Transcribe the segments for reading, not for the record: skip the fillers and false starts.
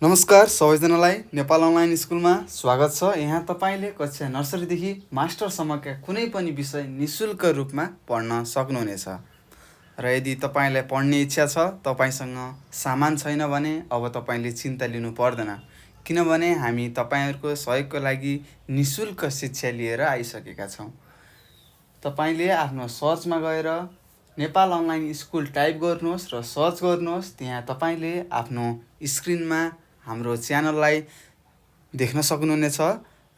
नमस्कार सबैजनालाई नेपाल अनलाइन स्कुलमा स्वागत छ। यहाँ तपाईँले कक्षा नर्सरीदेखि मास्टरसम्मका कुनै पनि विषय निशुल्क रूपमा पढ्न सक्नुहुनेछ। र यदि तपाईँलाई पढ्ने इच्छा छ, तपाईँसँग सामान छैन भने अब तपाईँले चिन्ता लिनु पर्दैन, किनभने हामी तपाईँहरूको सहयोगको लागि निशुल्क शिक्षा लिएर आइसकेका छौँ। तपाईँले आफ्नो सर्चमा गएर नेपाल अनलाइन स्कुल टाइप गर्नुहोस् र सर्च गर्नुहोस्। त्यहाँ तपाईँले आफ्नो स्क्रिनमा हाम्रो च्यानललाई देख्न सक्नुहुनेछ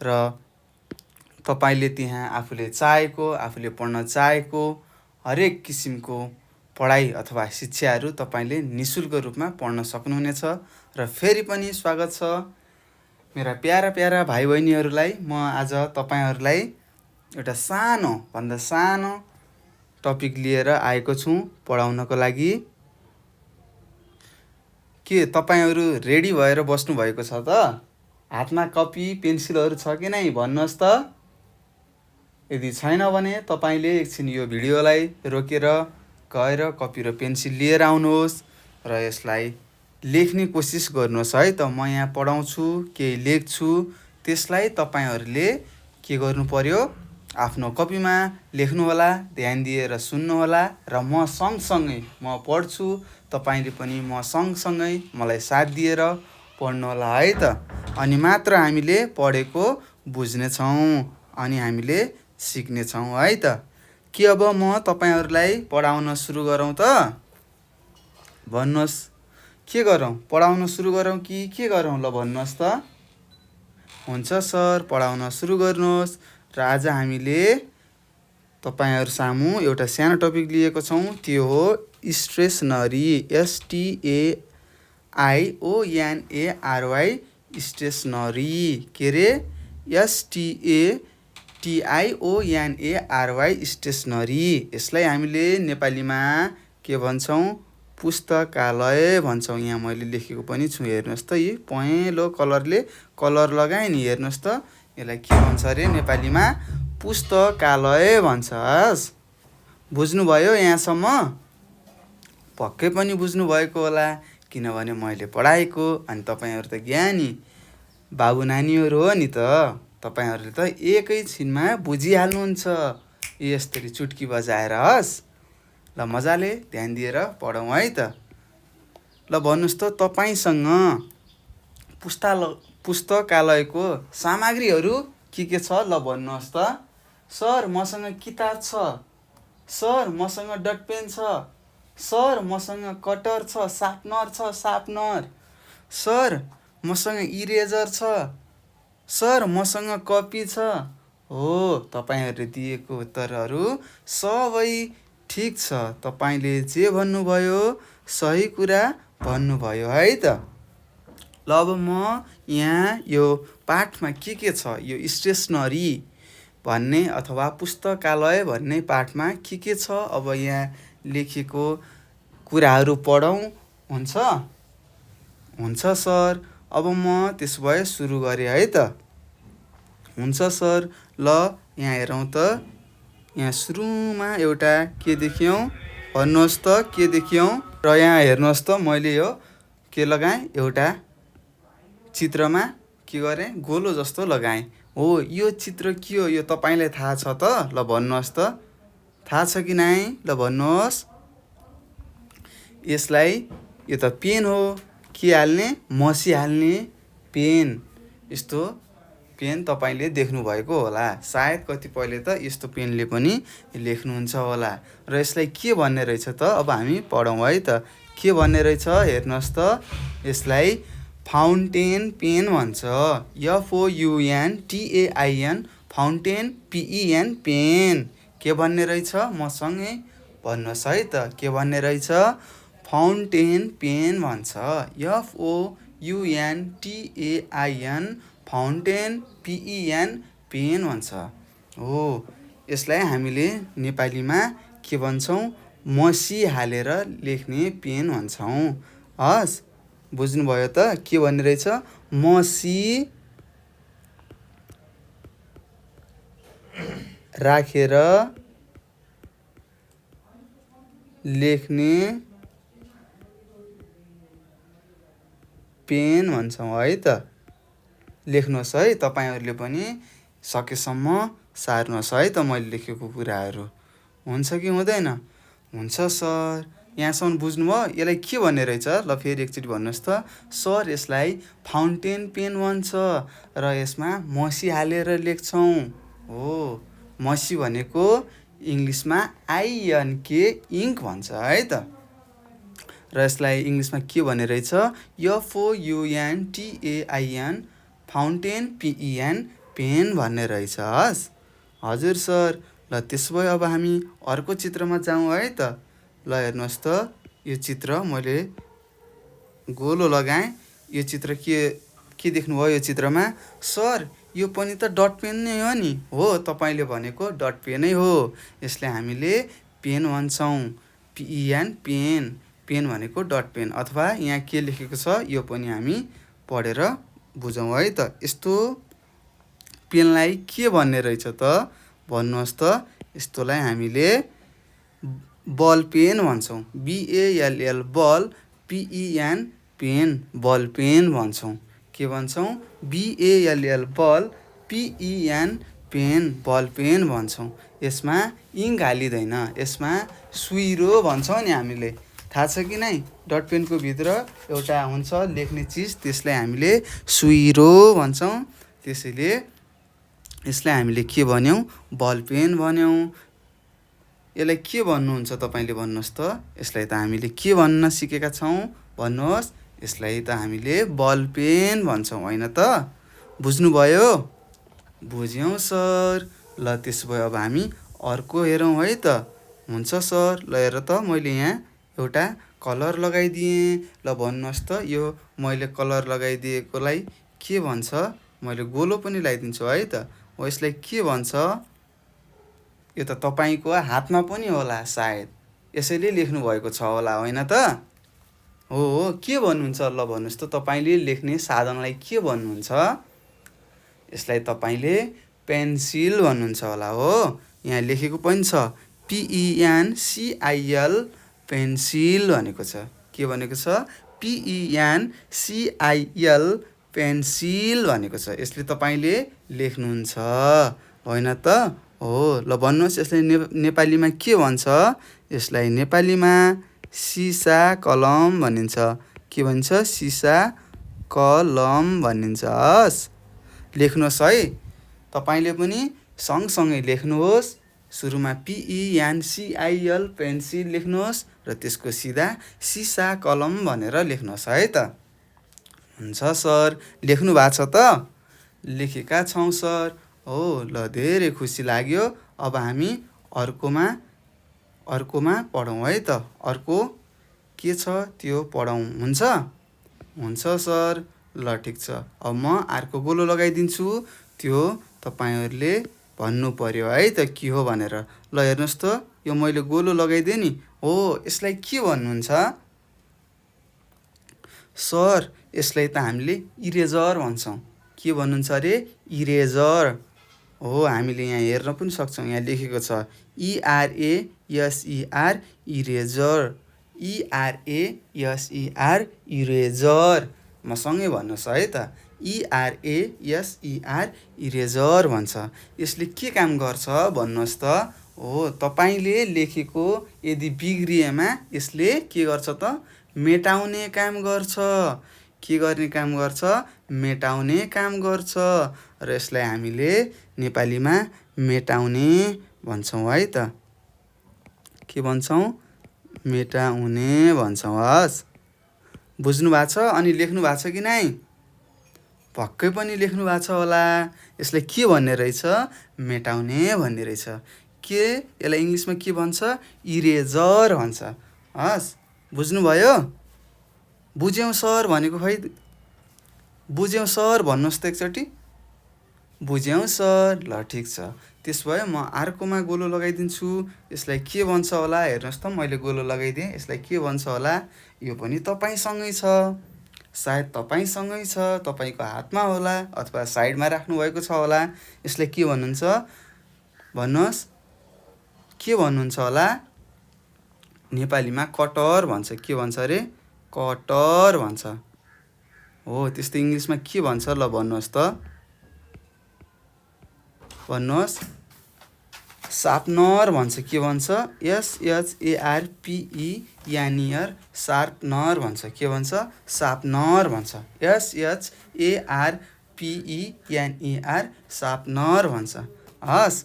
र तपाईँले त्यहाँ आफूले चाहेको, आफूले पढ्न चाहेको हरेक किसिमको पढाइ अथवा शिक्षाहरू तपाईँले निशुल्क रूपमा पढ्न सक्नुहुनेछ। र फेरि पनि स्वागत छ मेरा प्यारा प्यारा भाइ बहिनीहरूलाई। म आज तपाईँहरूलाई एउटा भन्दा सानो टपिक लिएर आएको छु पढाउनको लागि। के तपाईँहरू रेडी भएर बस्नुभएको छ त? हातमा कपी पेन्सिलहरू छ कि नै भन्नुहोस् त। यदि छैन भने तपाईँले एकछिन यो भिडियोलाई रोकेर गएर कपी र पेन्सिल लिएर आउनुहोस् र यसलाई लेख्ने कोसिस गर्नुहोस् है त। म यहाँ पढाउँछु, केही लेख्छु, त्यसलाई तपाईँहरूले के गर्नु पर्यो, आफ्नो कपीमा लेख्नुहोला, ध्यान दिएर सुन्नुहोला र म सँगसँगै म पढ्छु, तपाईँले पनि म सँगसँगै मलाई साथ दिएर पढ्नुहोला है त। अनि मात्र हामीले पढेको बुझ्नेछौँ अनि हामीले सिक्नेछौँ है त। के अब म तपाईँहरूलाई पढाउन सुरु गरौँ त? भन्नुहोस्, के गरौँ? पढाउन सुरु गरौँ कि के गरौँ? ल भन्नुहोस् त। हुन्छ सर, पढाउन सुरु गर्नुहोस्। र आज हामीले तपाईँहरू सामु एउटा सानो टपिक लिएको छौँ, त्यो हो स्टेसनरी। STAIONARY stationery. के रे? STATIONARY stationery. यसलाई हामीले नेपालीमा के भन्छौँ? पुस्तकालय भन्छौँ। यहाँ मैले लेखेको पनि छु, हेर्नुहोस् त। यी पहेँलो कलरले कलर लगाएँ नि, हेर्नुहोस् त। यसलाई के भन्छ अरे नेपालीमा? पुस्तकालय भन्छ। बुझ्नुभयो यहाँसम्म? पक्कै पनि बुझ्नुभएको होला, किनभने मैले पढाएको अनि तपाईँहरू त ज्ञानी बाबु नानीहरू हो नि त। तपाईँहरूले त एकैछिनमा बुझिहाल्नुहुन्छ यसरी चुट्की बजाएर। ल मजाले ध्यान दिएर पढौँ है त। ल भन्नुहोस् त, तपाईँसँग पुस्तकालयको सामग्रीहरू के छ? ल भन्नुहोस् त। सर, मसँग किताब छ। सर, मसँग डटपेन छ। सर, मसँग कटर छ, सार्पनर। सर, मसँग इरेजर छ। सर, मसँग कपी छ। हो, तपाईँहरूले दिएको उत्तरहरू सबै ठिक छ। तपाईँले जे भन्नुभयो सही कुरा भन्नुभयो है त। ल अब म यहाँ यो पाठमा के छ, यो स्टेसनरी भन्ने अथवा पुस्तकालय भन्ने पाठमा के छ, अब यहाँ लेखेको कुराहरू पढौँ। हुन्छ? हुन्छ सर। अब म त्यसो भए सुरु गरेँ है त। हुन्छ सर। ल यहाँ हेरौँ त। यहाँ सुरुमा एउटा के देख्यौँ? भन्नुहोस् त, के देख्यौँ? र यहाँ हेर्नुहोस् त, मैले यो के लगाएँ? एउटा चित्रमा के गरेँ? गोलो जस्तो लगाएँ। हो, यो चित्र के हो? यो तपाईँलाई थाहा छ त? ल भन्नुहोस् त। थाहा छ कि नै? ल भन्नुहोस्। यसलाई यो त पेन हो। के हाल्ने? मसी हाल्ने पेन। यस्तो पेन तपाईँले देख्नुभएको होला। सायद कतिपयले त यस्तो पेनले पनि लेख्नुहुन्छ होला। र यसलाई के भन्ने रहेछ त? अब हामी पढौँ है त। के भन्ने रहेछ? हेर्नुहोस् त। यसलाई फाउन्टेन पेन भन्छ। FOUNTAIN, fountain, PEN, pen. के भन्ने रहेछ? मसँगै भन्नुहोस् है त। के भन्ने रहेछ? फाउन्टेन पेन भन्छ। FOUNTAIN, फाउन्टेन, PEN, पेन भन्छ। हो, यसलाई हामीले नेपालीमा के भन्छौँ? मसी हालेर लेख्ने पेन भन्छौँ। बुझ्नुभयो त? के भन्ने रहेछ? मसी राखेर लेख्ने पेन भन्छौँ है त। लेख्नुहोस् है, तपाईँहरूले पनि सकेसम्म सार्नुहोस् है त मैले लेखेको कुराहरू। हुन्छ कि हुँदैन? हुन्छ सर। यहाँसम्म बुझ्नुभयो? यसलाई के भन्ने रहेछ? ल फेरि एकचोटि भन्नुहोस् त। सर यसलाई फाउन्टेन पेन भन्छ र यसमा मसी हालेर लेख्छौँ। हो, मसी भनेको इङ्ग्लिसमा INK इङ्क भन्छ है त। र यसलाई इङ्ग्लिसमा के भन्ने रहेछ? FOUNTAIN फाउन्टेन PEN पेन भन्ने रहेछ। हस् हजुर सर। ल त्यसो भए अब हामी अर्को चित्रमा जाउँ है त। ल हेर्नुहोस् त, यो चित्र मैले गोलो लगाएँ। यो चित्र के देख्नुभयो यो चित्रमा? सर यो पनि त डट पेन नै हो नि। हो, तपाईँले भनेको डट पेनै हो। यसलाई हामीले पेन भन्छौँ। PEN pen. पेन भनेको डट पेन। अथवा यहाँ के लेखेको छ यो पनि हामी पढेर बुझौँ है त। यस्तो पेनलाई के भन्ने रहेछ त? भन्नुहोस् त। यस्तोलाई हामीले बल पेन भन्छौँ। BALL बल, PEN पेन, बल पेन भन्छौँ। के भन्छौँ? BALL बल, PEN पेन, बल पेन भन्छौँ। यसमा इङ्क हालिँदैन, यसमा सुइरो भन्छौँ नि हामीले। थाहा छ कि नै? डट पेनको भित्र एउटा हुन्छ लेख्ने चिज, त्यसलाई हामीले सुइरो भन्छौँ। त्यसैले यसलाई हामीले के भन्यौँ? बल पेन भन्यौँ। यसलाई के भन्नुहुन्छ तपाईँले भन्नुहोस् त। यसलाई त हामीले के भन्न सिकेका छौँ? भन्नुहोस्। यसलाई त हामीले बल पेन भन्छौँ होइन त? बुझ्नुभयो? बुझ्यौँ सर। ल त्यसो भए अब हामी अर्को हेरौँ है त। हुन्छ सर। ल हेर त, मैले यहाँ एउटा कलर लगाइदिएँ। ल भन्नुहोस् त, यो मैले कलर लगाइदिएकोलाई के भन्छ? मैले गोलो पनि लगाइदिन्छु है त। हो, यसलाई के भन्छ? यो त तपाईँको हातमा पनि होला सायद। यसैले लेख्नुभएको छ होला होइन त? हो, के भन्नुहुन्छ? ल भन्नुहोस् त, तपाईँले लेख्ने साधनलाई के भन्नुहुन्छ? यसलाई तपाईँले पेन्सिल भन्नुहुन्छ होला। हो, यहाँ लेखेको पनि छ PENCIL पेन्सिल भनेको छ। के भनेको छ? PENCIL पेन्सिल भनेको छ। यसले तपाईँले लेख्नुहुन्छ होइन त? हो, ल भन्नुहोस् यसलाई नेपालीमा के भन्छ? यसलाई नेपालीमा सिसा कलम भनिन्छ। के भन्छ? सिसा कलम भनिन्छ। हस्, लेख्नुहोस् है। तपाईँले पनि सँगसँगै लेख्नुहोस्। सुरुमा PENCIL पेन्सिल लेख्नुहोस् र त्यसको सिधा सिसा कलम भनेर लेख्नुहोस् है त। हुन्छ सर। लेख्नु भएको छ त? लेखेका छौँ सर। हो, ल धेरै खुसी लाग्यो। अब हामी अर्कोमा पढौँ है त। अर्को के छ त्यो पढौँ। हुन्छ? हुन्छ सर। ल ठिक छ। अब म अर्को गोलो लगाइदिन्छु। त्यो तपाईँहरूले भन्नु पर्यो है त के हो भनेर। ल हेर्नुहोस् त, यो मैले गोलो लगाइदिएँ नि। हो, यसलाई के भन्नुहुन्छ? सर यसलाई त हामीले इरेजर भन्छौँ। के भन्नुहुन्छ अरे? इरेजर। हो, हामीले यहाँ हेर्न पनि सक्छौँ। यहाँ लेखेको छ ERASER इरेजर। ERASER eraser. मसँगै भन्नुहोस् है त। ERASER इरेजर भन्छ। यसले के काम गर्छ भन्नुहोस् त। हो, तपाईँले लेखेको यदि बिग्रिएमा यसले के गर्छ त? मेटाउने काम गर्छ। के गर्ने काम गर्छ? मेटाउने काम गर्छ। र यसलाई हामीले नेपालीमा मेटाउने भन्छौँ है त। के भन्छौँ? मेटाउने भन्छौँ। हस्, बुझ्नु भएको छ? अनि लेख्नु भएको छ कि नै? पक्कै पनि लेख्नु भएको छ होला। यसलाई के भन्ने रहेछ? मेटाउने भन्ने रहेछ। के यसलाई इङ्ग्लिसमा के भन्छ? इरेजर भन्छ। हस्, बुझ्नुभयो? बुझ्यौँ सर भनेको खै? बुझ्यौँ सर भन्नुहोस् त एकचोटि। बुझ्यौँ सर। ल ठिक छ। त्यसो भए म अर्कोमा गोलो लगाइदिन्छु। यसलाई के भन्छ होला? हेर्नुहोस् त, मैले गोलो लगाइदिएँ। यसलाई के भन्छ होला? यो पनि तपाईँसँगै छ। सायद तपाईँसँगै छ, तपाईँको हातमा होला अथवा साइडमा राख्नुभएको छ होला। यसलाई के भन्नुहुन्छ? भन्नुहोस्। के भन्नुहुन्छ होला? नेपालीमा कटर भन्छ। के भन्छ अरे? कटर भन्छ। हो त्यस्तो इङ्ग्लिसमा के भन्छ ल भन्नुहोस् त, भन्नुहोस्। सार्पनर भन्छ। के भन्छ? SHARPENER, सार्पनर भन्छ। के भन्छ? सार्पनर भन्छ। SHARPENER, सार्पनर भन्छ। हस्,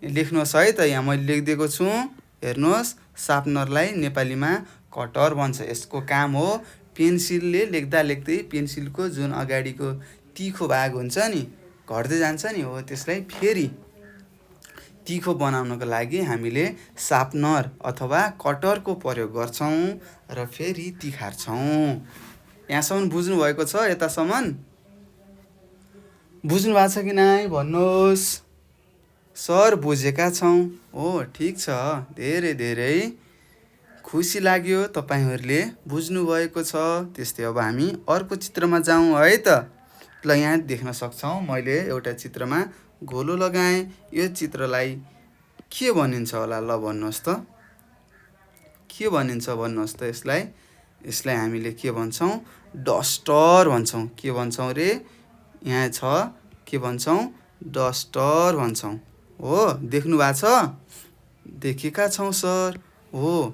लेख्नुहोस् है त, यहाँ मैले लेखिदिएको छु, हेर्नुहोस्। सार्पनरलाई नेपालीमा कटर भन्छ। यसको काम हो पेन्सिलले लेख्दा लेख्दै पेन्सिलको जुन अगाडिको तिखो भाग हुन्छ नि, घट्दै जान्छ नि, हो त्यसलाई फेरि तिखो बनाउनको लागि हामीले सार्पनर अथवा कटरको प्रयोग गर्छौँ र फेरि तिखार्छौँ। यहाँसम्म बुझ्नुभएको छ? यतासम्म बुझ्नु भएको छ कि नै भन्नुहोस्। सर बुझेका छौँ। हो ठिक छ, धेरै धेरै खुसी लाग्यो तपाईँहरूले बुझ्नुभएको छ। त्यस्तै अब हामी अर्को चित्रमा जाउँ है त। ल यहाँ देख्न सक्छौँ मैले एउटा चित्रमा गोलो लगाएँ। यो चित्रलाई के भनिन्छ होला ल भन्नुहोस् त, के भनिन्छ भन्नुहोस् त यसलाई? यसलाई हामीले के भन्छौँ? डस्टर भन्छौँ। के भन्छौँ रे? यहाँ छ, के भन्छौँ? डस्टर भन्छौँ। हो देख्नु भएको छ? देखेका छौँ सर। हो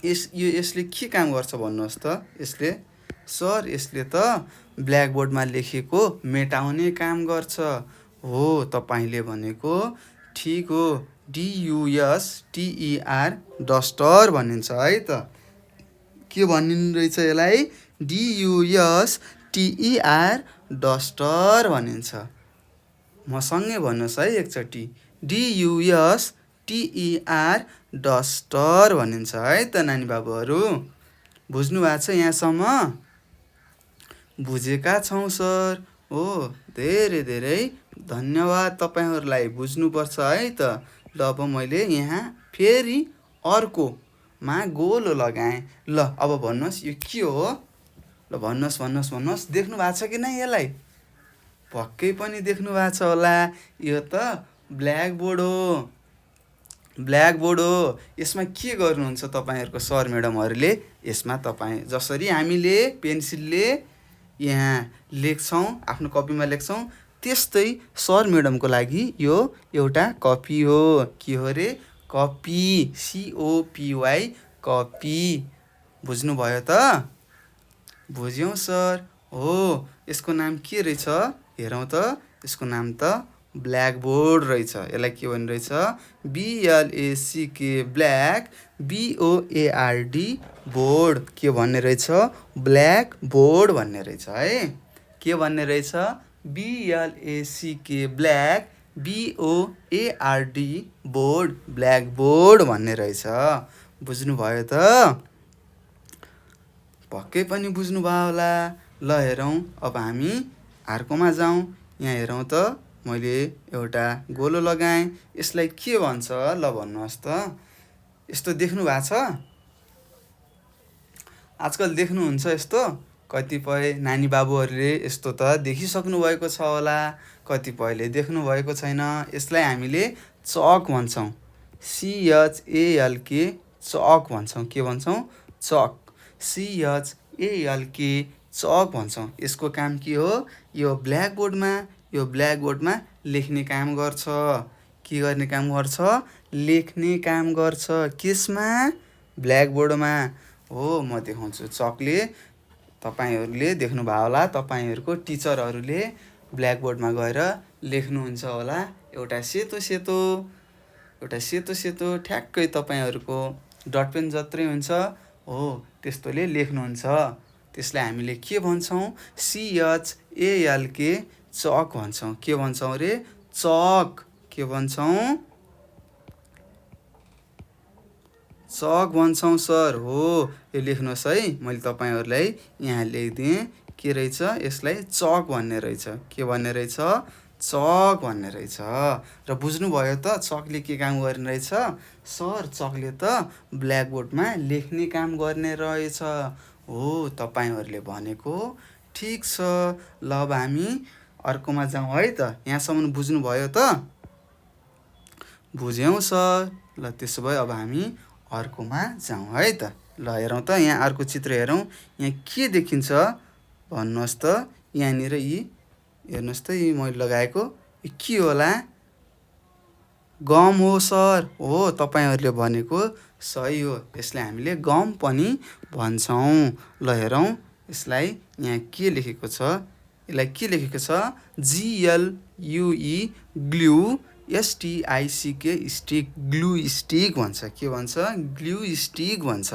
यसले के काम गर्छ भन्नुहोस् त? यसले सर यसले त ब्ल्याकबोर्डमा लेखेको मेटाउने काम गर्छ। हो तपाईँले भनेको ठिक हो। DUSTER, डस्टर भनिन्छ है त। के भनिनु रहेछ यसलाई? DUSTER, डस्टर भनिन्छ। मसँगै भन्नुहोस् है एकचोटि। DUSTER, डस्टर भनिन्छ है त नानी बाबुहरू। बुझ्नु भएको छ यहाँसम्म? बुझेका छौँ सर। हो धेरै धेरै धन्यवाद तपाईँहरूलाई। बुझ्नुपर्छ है त। ल अब मैले यहाँ फेरि अर्कोमा गोलो लगाएँ। ल अब भन्नुहोस् यो के हो? ल भन्नुहोस् भन्नुहोस् भन्नुहोस्। देख्नु भएको छ कि नै यसलाई? पक्कै पनि देख्नु भएको छ होला। यो त ब्ल्याकबोर्ड हो। ब्ल्याकबोर्ड हो। यसमा के गर्नुहुन्छ तपाईँहरूको सर म्याडमहरूले? यसमा तपाईँ जसरी हामीले पेन्सिलले यहाँ लेख्छौँ, आफ्नो कपीमा लेख्छौँ, त्यस्तै सर म्याडमको लागि यो एउटा कपी हो। के हो रे? कपी। COPY, copy. बुझ्नुभयो त? बुझ्यौँ सर। हो यसको नाम के रहेछ हेरौँ त। यसको नाम त ब्ल्याकबोर्ड रहेछ। यसलाई के भन्ने रहेछ? BLACK, black, BOARD, board. के भन्ने रहेछ? ब्ल्याकबोर्ड भन्ने रहेछ है। के भन्ने रहेछ? BLACK, black, BOARD, board, blackboard भन्ने रहेछ। बुझ्नुभयो त? पक्कै पनि बुझ्नुभयो होला। ल हेरौँ अब हामी अर्कोमा जाउँ। यहाँ हेरौँ त, मैले एउटा गोलो लगाएँ। यसलाई के भन्छ ल भन्नुहोस् त? यस्तो देख्नु भएको छ? आजकल देख्नुहुन्छ यस्तो? कतिपय नानी बाबुहरूले यस्तो त देखिसक्नु भएको छ होला, कतिपयले देख्नुभएको छैन। यसलाई हामीले चक भन्छौँ। CHALK, चक भन्छौँ। के भन्छौँ? चक। CHALK, चक भन्छौँ। यसको काम के हो? यो ब्ल्याकबोर्डमा लेख्ने काम गर्छ। के गर्ने काम गर्छ? लेख्ने काम गर्छ। केसमा? ब्ल्याकबोर्डमा। हो म देखाउँछु। चकले तपाईँहरूले देख्नुभयो होला, तपाईँहरूको टिचरहरूले ब्ल्याकबोर्डमा गएर लेख्नुहुन्छ होला। एउटा सेतो सेतो ठ्याक्कै तपाईँहरूको डटपेन जत्रै हुन्छ, हो त्यस्तोले लेख्नुहुन्छ। त्यसलाई हामीले के भन्छौँ? CHALK, चक भन्छौँ। के भन्छौँ रे? चक। के भन्छौँ? चक भन्छौँ सर। हो यो लेख्नुहोस् है। मैले तपाईँहरूलाई यहाँ लेखिदिएँ। के रहेछ? यसलाई चक भन्ने रहेछ। के भन्ने रहेछ? चक भन्ने रहेछ। र बुझ्नुभयो त चकले के काम गर्ने रहेछ? सर चकले त ब्ल्याकबोर्डमा लेख्ने काम गर्ने रहेछ। हो तपाईँहरूले भनेको ठिक छ। ल अब हामी अर्कोमा जाउँ है त। यहाँसम्म बुझ्नुभयो त? बुझ्यौँ सर। ल त्यसो भए अब हामी अर्कोमा जाउँ है त। ल हेरौँ त, यहाँ अर्को चित्र हेरौँ। यहाँ के देखिन्छ? भन्नुहोस् त। यहाँनिर यी हेर्नुहोस् त, यी मैले लगाएको यो के होला? गम हो सर। हो, तपाईँहरूले भनेको सही हो। यसलाई हामीले गम पनि भन्छौँ। ल हेरौँ यसलाई, यहाँ के लेखेको छ? यसलाई के लेखेको छ? GLUE glue, STICK stick, glue stick भन्छ। के भन्छ? ग्लु स्टिक भन्छ।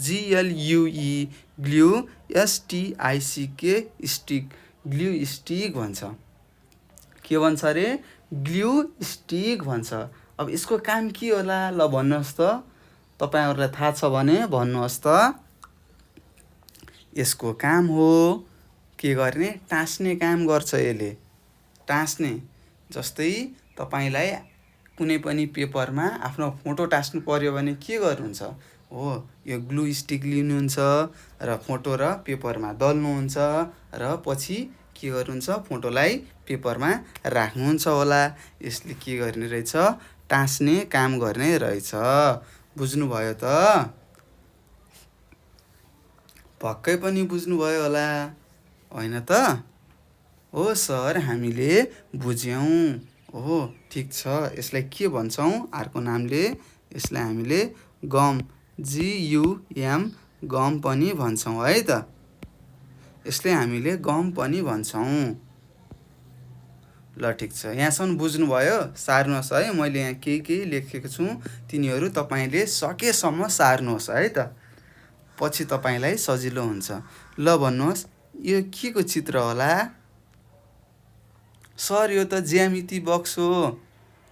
GLUE glue, STICK stick, glue stick भन्छ। के भन्छ अरे? ग्लु स्टिक भन्छ। अब यसको काम के होला? ल भन्नुहोस् त। तपाईँहरूलाई थाहा छ भने भन्नुहोस् त। यसको काम हो के गर्ने? टाँस्ने काम गर्छ यसले। टाँस्ने। जस्तै तपाईँलाई कुनै पनि पेपरमा आफ्नो फोटो टाँस्नु पर्यो भने के गर्नुहुन्छ? हो, यो ग्लु स्टिक लिनुहुन्छ र फोटो र पेपरमा दल्नुहुन्छ र पछि के गर्नुहुन्छ? फोटोलाई पेपरमा राख्नुहुन्छ होला। यसले के गर्ने रहेछ? टाँस्ने काम गर्ने रहेछ। बुझ्नुभयो त? पक्कै पनि बुझ्नुभयो होला, होइन त? हो सर, हामीले बुझ्यौँ। हो, ठिक छ। यसलाई के भन्छौँ? अर्को नामले यसलाई हामीले गम, GUM, गम पनि भन्छौँ है त। यसले हामीले गम पनि भन्छौँ। ल ठिक छ, यहाँसम्म बुझ्नुभयो? सार्नुहोस् है। मैले यहाँ केही लेखेको छु, तिनीहरू तपाईँले सकेसम्म सार्नुहोस् है त। पछि तपाईँलाई सजिलो हुन्छ। ल भन्नुहोस्, यो के को चित्र होला? सर, यो त ज्यामिति बक्स हो।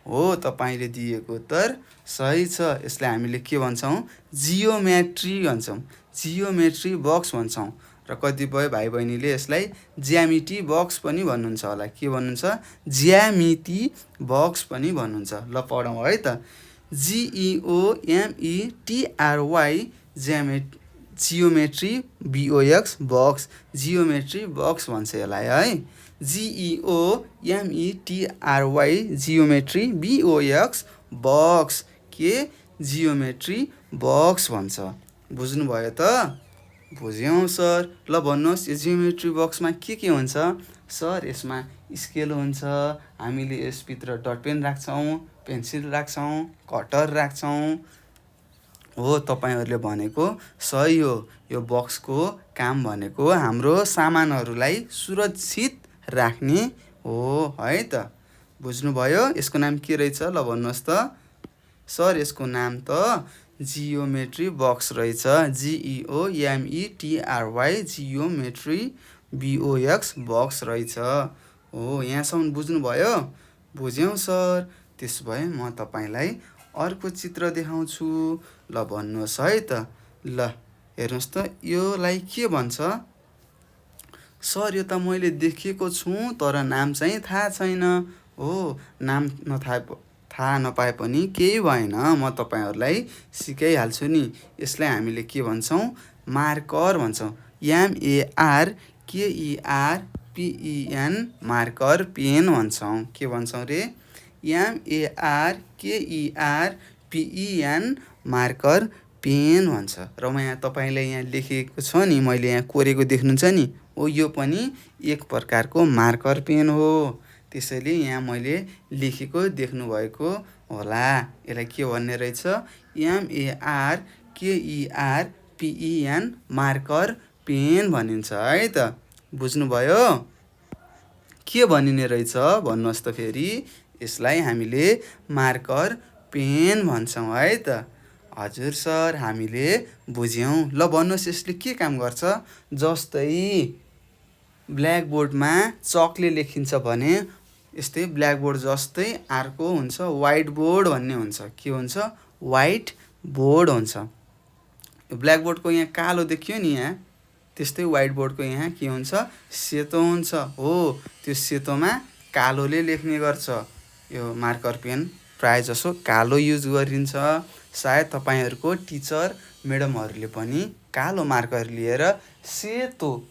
हो, तपाईँले दिएको उत्तर सही छ। यसलाई हामीले के भन्छौँ? जियोमेट्री भन्छौँ। जियोमेट्री बक्स भन्छौँ। र कतिपय भाइ बहिनीले यसलाई ज्यामिति बक्स पनि भन्नुहुन्छ होला। के भन्नुहुन्छ? ज्यामिति बक्स पनि भन्नुहुन्छ। ल पढौँ है त। GEOMETRY, geometry, BOX, box, geometry box भन्छ यसलाई है। GEOMETRY, जियोमेट्री, BOX, बक्स, के? जियोमेट्री बक्स भन्छ। बुझ्नुभयो त? बुझ्यौँ सर। ल भन्नुहोस्, यो जियोमेट्री बक्समा के हुन्छ? सर, यसमा स्केल हुन्छ। हामीले यसभित्र डट पेन राख्छौँ, पेन्सिल राख्छौँ, कटर राख्छौँ। हो, तपाईँहरूले भनेको सही हो। यो बक्सको काम भनेको हाम्रो सामानहरूलाई सुरक्षित राख्ने हो है त। बुझ्नुभयो? यसको नाम के रहेछ? ल भन्नुहोस् त। सर, यसको नाम त जियोमेट्री बक्स रहेछ। GEOMETRY, जियोमेट्री, BOX, बक्स रहेछ। हो, यहाँसम्म बुझ्नुभयो? बुझ्यौँ सर। त्यसो भए म तपाईँलाई अर्को चित्र देखाउँछु। ल भन्नुहोस् है त। ल हेर्नुहोस् त, योलाई के भन्छ? सर, यो त मैले देखेको छु तर नाम चाहिँ थाहा छैन। हो, नाम थाहा नपाए पनि केही भएन, म तपाईँहरूलाई सिकाइहाल्छु नि। यसलाई हामीले के भन्छौँ? मार्कर भन्छौँ। MARKERPEN, मार्कर, पेन भन्छौँ। के भन्छौँ रे? MARKERPEN, मार्कर, पेन भन्छ। र म यहाँ तपाईँलाई यहाँ लेखेको छ नि, मैले यहाँ कोरेको देख्नुहुन्छ नि, हो, यो पनि एक प्रकारको मार्कर पेन हो। त्यसैले यहाँ मैले लेखेको देख्नुभएको होला। यसलाई के भन्ने रहेछ? MARKERPEN, मार्कर पेन भनिन्छ है त। बुझ्नुभयो? के भनिने रहेछ भन्नुहोस् त फेरि? यसलाई हामीले मार्कर पेन भन्छौँ है त। हजुर सर, हामीले बुझ्यौँ। ल भन्नुहोस्, यसले के काम गर्छ? जस्तै ब्ल्याकबोर्डमा चकले लेखिन्छ भने यस्तै ब्ल्याकबोर्ड जस्तै अर्को हुन्छ व्हाइट बोर्ड भन्ने हुन्छ। के हुन्छ? व्हाइट बोर्ड हुन्छ। ब्ल्याकबोर्डको यहाँ कालो देखियो नि यहाँ, त्यस्तै व्हाइट बोर्डको यहाँ के हुन्छ? सेतो हुन्छ। हो, त्यो सेतोमा कालोले लेख्ने गर्छ। यो मार्कर पेन प्राय जसो कालो युज गरिन्छ। सायद तपाईँहरूको टिचर म्याडमहरूले पनि कालो मार्कर लिएर सेतो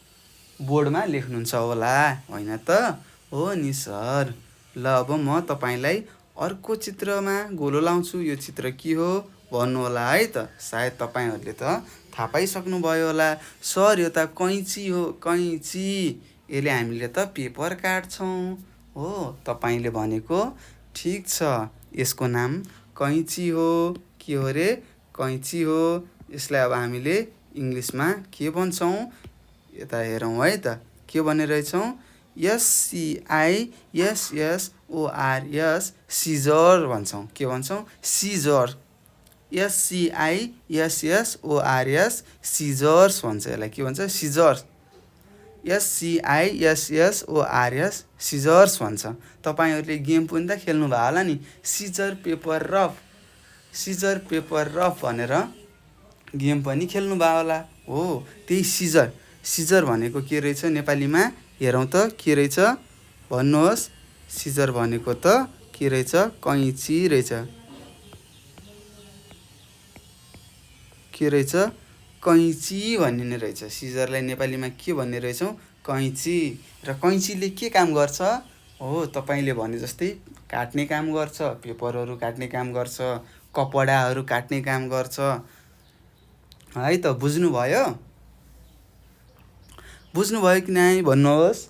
बोर्डमा लेख्नुहुन्छ होला, होइन त? हो नि सर। ल अब म तपाईँलाई अर्को चित्रमा गोलो लाउँछु। यो चित्र के हो भन्नुहोला है त। सायद तपाईँहरूले त थाहा पाइसक्नुभयो होला। सर यो त कैँची हो, कैँची। यसले हामीले त पेपर काट्छौँ। हो, तपाईँले भनेको ठिक छ। यसको नाम कैँची हो। के हो रे? कैँची हो। यसलाई अब हामीले इङ्ग्लिसमा के भन्छौँ? यता हेरौँ है त। के भन्ने रहेछौँ? SCISSORS सिजर भन्छौँ। के भन्छौँ? सिजर। SCISSORS सिजर्स भन्छ यसलाई। के भन्छ? सिजर्स। SCISSORS सिजर्स भन्छ। तपाईँहरूले गेम पनि त खेल्नुभयो होला नि, scissor paper rough, scissor paper rough भनेर गेम पनि खेल्नुभयो होला। हो, त्यही सिजर। सिजर भनेको के रहेछ नेपालीमा? हेरौँ त के रहेछ? भन्नुहोस्। सिजर भनेको त के रहेछ? कैँची रहेछ। के रहेछ? कैँची भनिने रहेछ। सिजरलाई नेपालीमा के भन्ने रहेछौँ? कैँची। र कैँचीले के काम गर्छ? हो, तपाईँले भने जस्तै काट्ने काम गर्छ, पेपरहरू काट्ने काम गर्छ, कपडाहरू काट्ने काम गर्छ है त। बुझ्नुभयो? बुझ्नुभयो कि नै? भन्नुहोस्।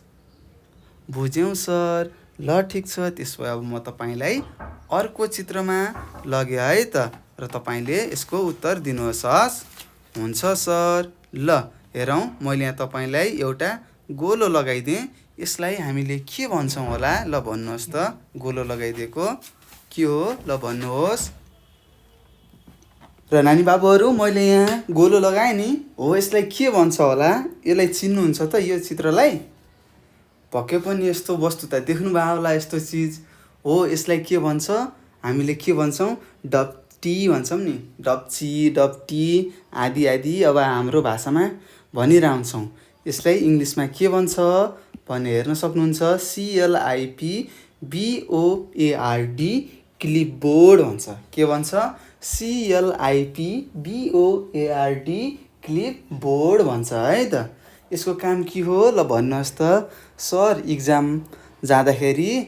बुझ्यौँ सर। ल ठिक छ। त्यसो भए अब म तपाईँलाई अर्को चित्रमा लगेँ है त, र तपाईँले यसको उत्तर दिनुहोस्। हस्, हुन्छ सर। ल हेरौँ, मैले यहाँ तपाईँलाई एउटा गोलो लगाइदिएँ। यसलाई हामीले के भन्छौँ होला? ल भन्नुहोस् त। गोलो लगाइदिएको के हो? ल भन्नुहोस्। र नानी बाबुहरू, मैले यहाँ गोलो लगाएँ नि, हो, यसलाई के भन्छ होला? यसलाई चिन्नुहुन्छ त यो चित्रलाई? पक्कै पनि यस्तो वस्तु त देख्नुभयो होला, यस्तो चिज। हो, यसलाई के भन्छ? हामीले के भन्छौँ? डप्टी भन्छौँ नि। डप्ची, डप्टी आदि आदि अब हाम्रो भाषामा भनिरहन्छौँ। यसलाई इङ्ग्लिसमा के भन्छ भने हेर्न सक्नुहुन्छ। CLIPBOARD क्लिपबोर्ड भन्छ। के भन्छ? CLIPBOARD क्लिपबोर्ड भन्छ है त। यसको काम के हो? ल भन्नुहोस् त। सर, इक्जाम जाँदाखेरि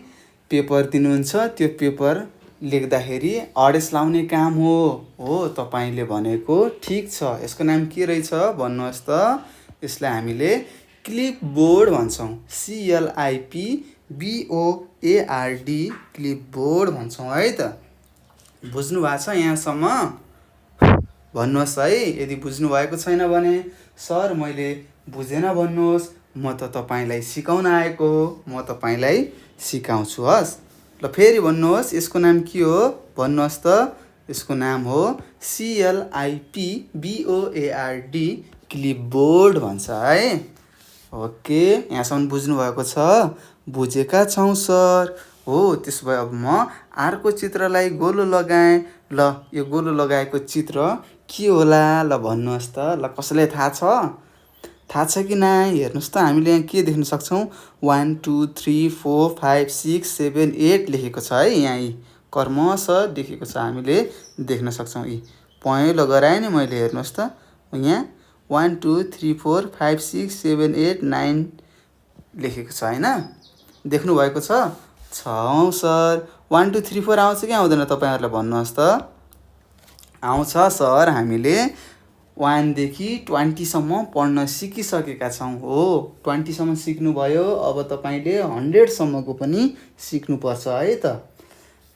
पेपर दिनुहुन्छ, त्यो पेपर लेख्दाखेरि अडेस लाउने काम हो। हो, तपाईँले भनेको ठिक छ। यसको नाम के रहेछ? भन्नुहोस् त। यसलाई हामीले क्लिपबोर्ड भन्छौँ। CLIPBOARD क्लिपबोर्ड भन्छौँ है त। बुझ्नु भएको छ यहाँसम्म? भन्नुहोस् है। यदि बुझ्नुभएको छैन भने सर मैले बुझेन भन्नुहोस्। म त तपाईँलाई सिकाउन आएको हो, म तपाईँलाई सिकाउँछु। हस्, ल फेरि भन्नुहोस्। यसको नाम के हो? भन्नुहोस् त। यसको नाम हो CLIPBOARD क्लिपबोर्ड भन्छ है। ओके, यहाँसम्म बुझ्नुभएको छ? बुझेका छौँ सर। हो, त्यसो भए अब म अर्को चित्रलाई गोलो लगाएँ। ल यो गोलो लगाएको चित्र के होला? ल भन्नुहोस् त। ल कसैलाई थाहा छ? थाहा छ कि नै? हेर्नुहोस् त, हामीले यहाँ के देख्न सक्छौँ? 1 2 3 4 5 6 7 8 लेखेको छ है। यहाँ यी कर्मश देखेको छ, हामीले देख्न सक्छौँ। यी पहेँलो गराएँ नि मैले। हेर्नुहोस् त, यहाँ 1 2 3 4 5 6 7 8 9 लेखेको छ होइन? देख्नुभएको छ? सर। 1 2 3 4 आउँछ कि आउँदैन तपाईँहरूलाई भन्नुहोस् त। आउँछ सर। हामीले 1 देखि 20 सम्म पढ्न सिकिसकेका छौँ। हो, 20 सम्म सिक्नुभयो। अब तपाईँले 100 सम्मको पनि सिक्नुपर्छ है त।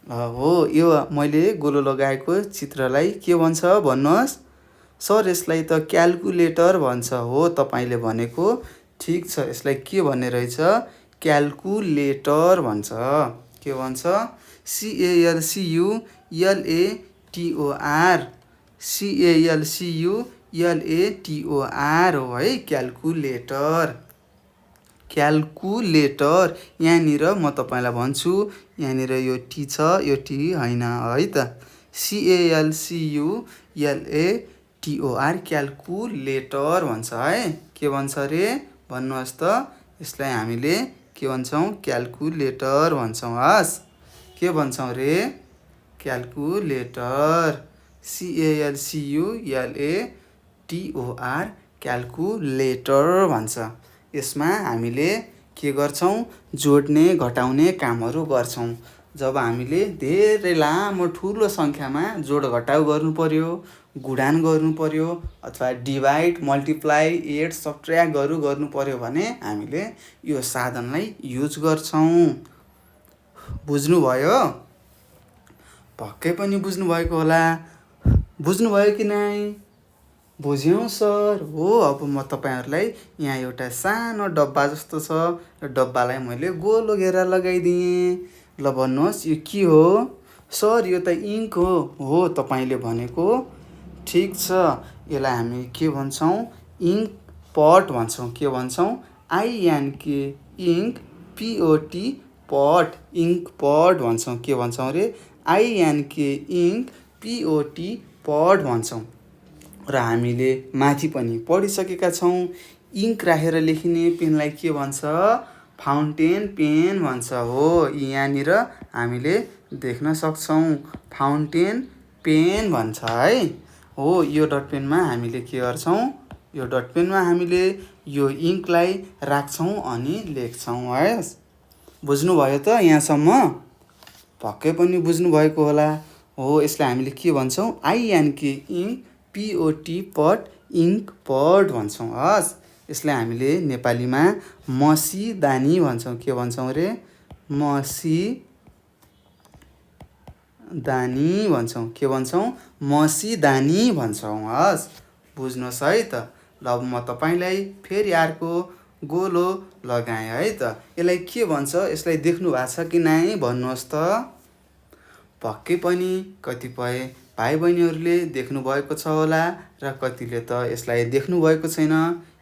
हो, यो मैले गोलो लगाएको चित्रलाई के भन्छ भन्नुहोस्? सर यसलाई त क्याल्कुलेटर भन्छ। हो, तपाईँले भनेको ठिक छ। यसलाई के भन्ने रहेछ? क्याल्कुलेटर भन्छ। के भन्छ? CALCULATOR CALCULATOR हो है, क्याल्कुलेटर। क्याल्कुलेटर। यहाँनिर म तपाईँलाई भन्छु, यहाँनिर यो टी छ, यो टी होइन है त। CALCULATOR क्याल्कुलेटर भन्छ है। के भन्छ रे? भन्नुहोस् त। यसलाई हामीले के भन्छौँ? क्याल्कुलेटर भन्छौँ। हस्, के भन्छौँ रे? क्याल्कुलेटर। CALCULATOR क्याल्कुलेटर भन्छ। यसमा हामीले के गर्छौँ? जोड्ने घटाउने कामहरू गर्छौँ। जब हामीले धेरै लामो ठुलो सङ्ख्यामा जोडघटाउ गर्नु पर्यो, गुणान गर्नु पर्यो अथवा डिभाइड मल्टिप्लाई एड सब्ट्र्याक्ट गर्नु पर्यो भने हामीले यो साधनलाई युज गर्छौँ। बुझ्नुभयो? पक्कै पनि बुझ्नुभएको होला। बुझ्नुभयो कि नै? बुझ्यौँ सर। हो, अब म तपाईँहरूलाई यहाँ एउटा सानो डब्बा जस्तो छ, यो डब्बालाई मैले गोलो घेरा लगाइदिएँ। ल भन्नुहोस् यो के हो? सर यो त इङ्क हो। हो, तपाईँले भनेको ठिक छ। यसलाई हामी के भन्छौँ? इङ्क पट भन्छौँ। के भन्छौँ? आइएनके इङ्क, पिओटी पट, इङ्क पट भन्छौँ। के भन्छौँ रे? आइएनके इङ्क, पिओटी पट भन्छौँ। र हामीले माथि पनि पढिसकेका छौँ, इङ्क राखेर लेखिने पेनलाई के भन्छ? फाउन्टेन पेन भन्छ। हो, यहाँनिर हामीले देख्न सक्छौँ, फाउन्टेन पेन भन्छ है। हो, यो डट पेनमा हामीले के गर्छौँ? यो डट पेनमा हामीले यो इङ्कलाई राख्छौँ अनि लेख्छौँ है। बुझ्नुभयो त यहाँसम्म? पक्कै पनि बुझ्नुभएको होला। हो, यसलाई हामीले के भन्छौँ? आइएनके इङ्क, पिओटी पट, इङ्क पट भन्छौँ। हस्, यसलाई हामीले नेपालीमा मसिदानी भन्छौँ। के भन्छौँ रे? मसिदानी भन्छौँ। के भन्छौँ? मसिदानी भन्छौँ। हस्, बुझ्नुहोस् है त। ल अब म तपाईँलाई फेरि अर्को गोलो लगाएँ है त। यसलाई के भन्छ? यसलाई देख्नु भएको छ कि नै भन्नुहोस् त। पक्कै पनि कतिपय भाइ बहिनीहरूले देख्नुभएको छ होला र कतिले त यसलाई देख्नुभएको छैन।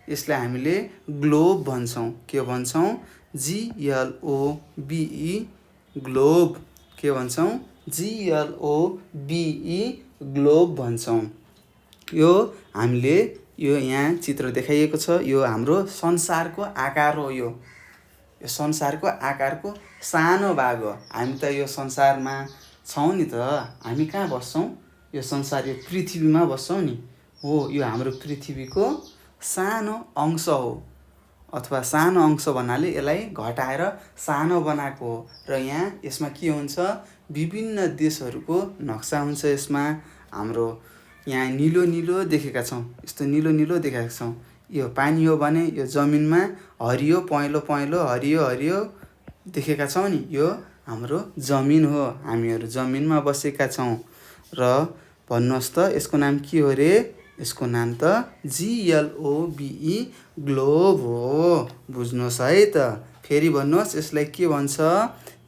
यसलाई हामीले ग्लोब भन्छौँ। के भन्छौँ? GLOBE, globe. के भन्छौँ? GLOBE, ग्लोब भन्छौँ। यो हामीले यो यहाँ चित्र देखाइएको छ, यो हाम्रो संसारको आकार हो। यो संसारको आकारको सानो भाग हो। हामी त यो संसारमा छौँ नि त। हामी कहाँ बस्छौँ? यो संसार, यो पृथ्वीमा बस्छौँ नि। हो, यो हाम्रो पृथ्वीको सानो अंश हो, अथवा सानो अंश भन्नाले यसलाई घटाएर सानो बनाएको हो। र यहाँ यसमा के हुन्छ? विभिन्न देशहरूको नक्सा हुन्छ यसमा। हाम्रो यहाँ निलो निलो देखेका छौँ, यस्तो निलो निलो देखेका छौँ। यो पानी हो भने यो जमिनमा हरियो पहेँलो पहेँलो, हरियो हरियो देखेका छौँ नि, यो हाम्रो जमिन हो। हामीहरू जमिनमा बसेका छौँ। र भन्नुहोस् त यसको नाम के हो रे? यसको नाम त GLOBE, ग्लोब हो। बुझ्नुहोस् है त। फेरि भन्नुहोस्, यसलाई के भन्छ?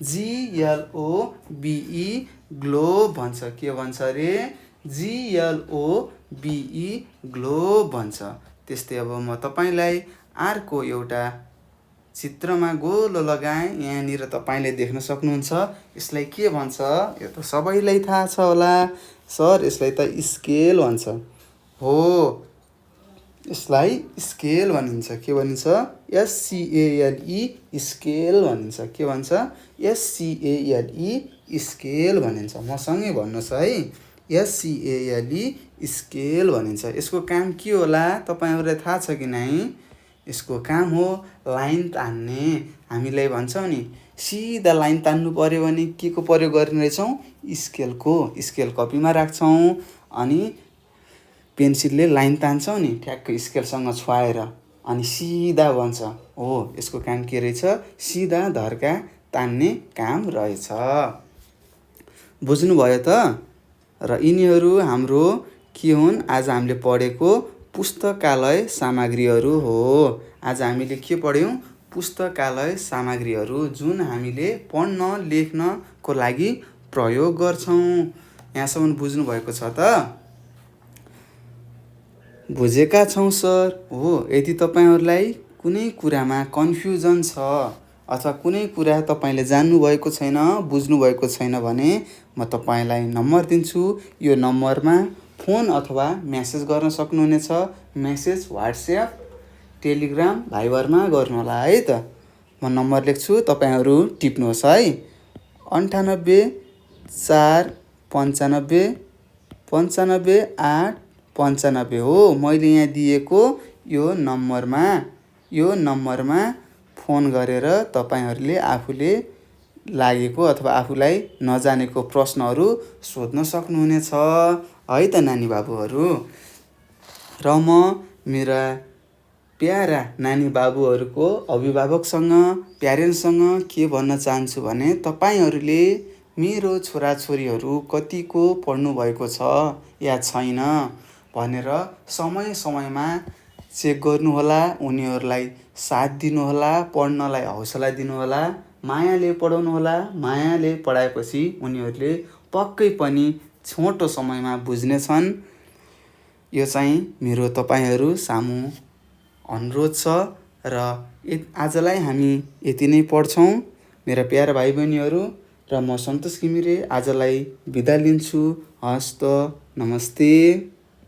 GLOBE, ग्लोब भन्छ। के भन्छ रे? GLOBE, ग्लोब भन्छ। त्यस्तै अब म तपाईँलाई अर्को एउटा चित्रमा गोलो लगाएँ। यहाँनिर तपाईँले देख्न सक्नुहुन्छ, यसलाई के भन्छ? यो त सबैलाई थाहा छ होला। सर यसलाई त स्केल भन्छ। हो, यसलाई स्केल भनिन्छ। के भनिन्छ? SCALE, स्केल भनिन्छ। के भन्छ? SCALE, स्केल भनिन्छ। मसँगै भन्नुहोस् है, SCALE, स्केल भनिन्छ। यसको काम के होला तपाईँहरूलाई थाहा छ कि नै? यसको काम हो लाइन तान्ने। हामीलाई भन्छौँ नि, सिधा लाइन तान्नु पर्यो भने के को प्रयोग गर्ने रहेछौँ? स्केलको। स्केल कपीमा राख्छौँ अनि पेन्सिलले लाइन तान्छौँ नि ठ्याक्क स्केलसँग छुवाएर, अनि सिधा बन्छ। हो, यसको काम के रहेछ? सिधा धर्का तान्ने काम रहेछ। बुझ्नुभयो त? र यिनीहरू हाम्रो के हुन्? आज हामीले पढेको पुस्तकालय सामग्रीहरू हो। आज हामीले के पढ्यौँ? पुस्तकालय सामग्रीहरू, जुन हामीले पढ्न लेख्नको लागि प्रयोग गर्छौँ। यहाँसम्म बुझ्नुभएको छ त? बुझेका छौँ सर। हो, यदि तपाईँहरूलाई कुनै कुरामा कन्फ्युजन छ अथवा कुनै कुरा तपाईँले जान्नुभएको छैन, बुझ्नुभएको छैन भने म तपाईँलाई नम्बर दिन्छु। यो नम्बरमा फोन अथवा मेसेज गर्न सक्नुहुनेछ। मेसेज WhatsApp, टेलिग्राम, भाइबरमा गर्नु होला है त। म नम्बर लेख्छु, तपाईँहरू टिप्नुहोस् है। 98 4 95 95 8 95 हो। मैले यहाँ दिएको यो नम्बरमा फोन गरेर तपाईँहरूले आफूले लागेको अथवा आफूलाई नजानेको प्रश्नहरू सोध्न सक्नुहुनेछ है त नानी बाबुहरू। र म मेरा प्यारा नानी बाबुहरूको अभिभावकसँग प्यारेन्ट्ससँग के भन्न चाहन्छु भने तपाईँहरूले मेरो छोराछोरीहरू कतिको पढ्नुभएको छ या छैन भनेर समय समयमा चेक गर्नुहोला, उनीहरूलाई साथ दिनुहोला, पढ्नलाई हौसला दिनुहोला, मायाले पढाउनुहोला। मायाले पढाएपछि उनीहरूले पक्कै पनि छोटो समयमा बुझ्नेछन्। यो चाहिँ मेरो तपाईँहरू सामु अनुरोध छ र आजलाई हामी यति नै पढ्छौँ मेरा प्यारा भाइ बहिनीहरू। र म सन्तोष घिमिरे आजलाई बिदा लिन्छु। हस्त नमस्ते।